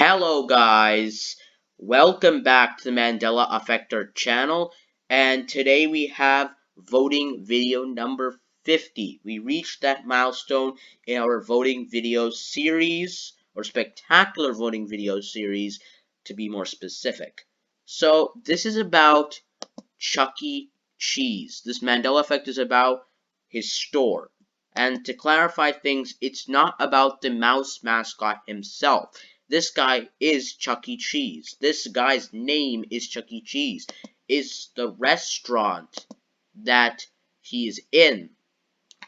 Hello guys, welcome back to the Mandela Effect channel, and today we have voting video number 50. We reached that milestone in our voting video series, or spectacular voting video series to be more specific. So this is about Chuck E. Cheese. This Mandela Effect is about his store. And to clarify things, it's not about the mouse mascot himself. This guy is Chuck E. Cheese. This guy's name is Chuck E. Cheese. It's the restaurant that he is in.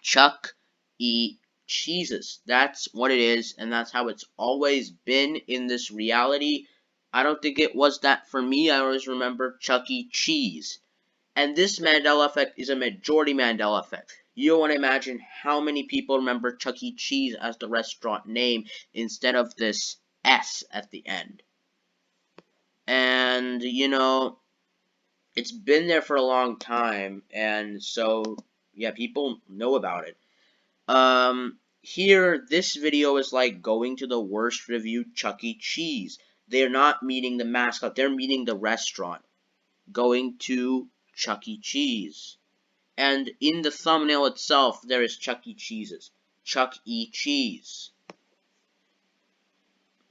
Chuck E. Cheese's. That's what it is, and that's how it's always been in this reality. I don't think it was that for me. I always remember Chuck E. Cheese. And this Mandela Effect is a majority Mandela Effect. You don't want to imagine how many people remember Chuck E. Cheese as the restaurant name instead of this S at the end. And, it's been there for a long time, and so, yeah, people know about it. Here, this video is like going to the worst reviewed Chuck E. Cheese. They're not meeting the mascot, they're meeting the restaurant. Going to Chuck E. Cheese. And in the thumbnail itself, there is Chuck E. Cheese's. Chuck E. Cheese.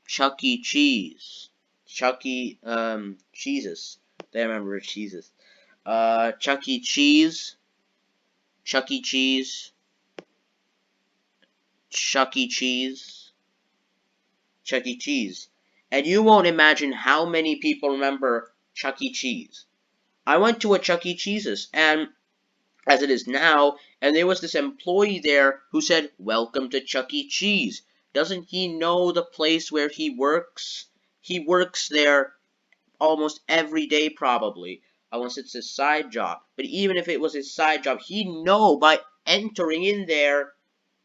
Chuck E. Cheese. Chuck E. Cheeses. They remember cheeses. Chuck E. Cheese. Chuck E. Cheese. Chuck E. Cheese. Chuck E. Cheese. And you won't imagine how many people remember Chuck E. Cheese. I went to a Chuck E. Cheese's, and as it is now, and there was this employee there who said, "Welcome to Chuck E. Cheese." Doesn't he know the place where he works? He works there almost every day probably, unless it's his side job. But even if it was his side job, he'd know by entering in there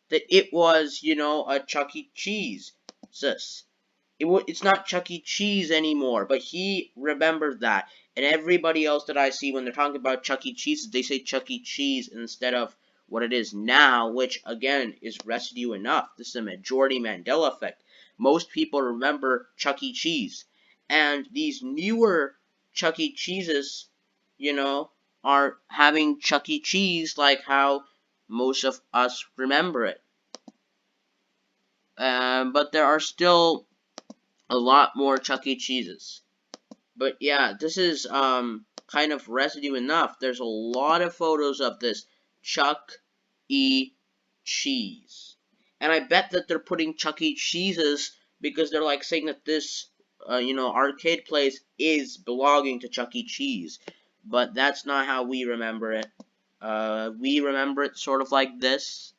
that it was, a Chuck E. Cheese. It's not Chuck E. Cheese anymore, but he remembered that. And everybody else that I see when they're talking about Chuck E. Cheese, they say Chuck E. Cheese instead of what it is now, which again is residue enough. This is a majority Mandela effect. Most people remember Chuck E. Cheese. And these newer Chuck E. Cheeses, are having Chuck E. Cheese like how most of us remember it. But there are still a lot more Chuck E. Cheeses. But yeah, this is kind of residue enough. There's a lot of photos of this Chuck E. Cheese. And I bet that they're putting Chuck E. Cheeses because they're like saying that this arcade place is belonging to Chuck E. Cheese. But that's not how we remember it. We remember it sort of like this.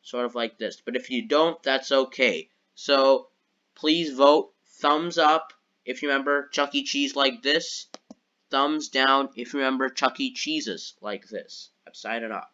Sort of like this. But if you don't, that's okay. So, please vote. Thumbs up if you remember Chuck E. Cheese like this. Thumbs down if you remember Chuck E. Cheeses like this. I'm signing off.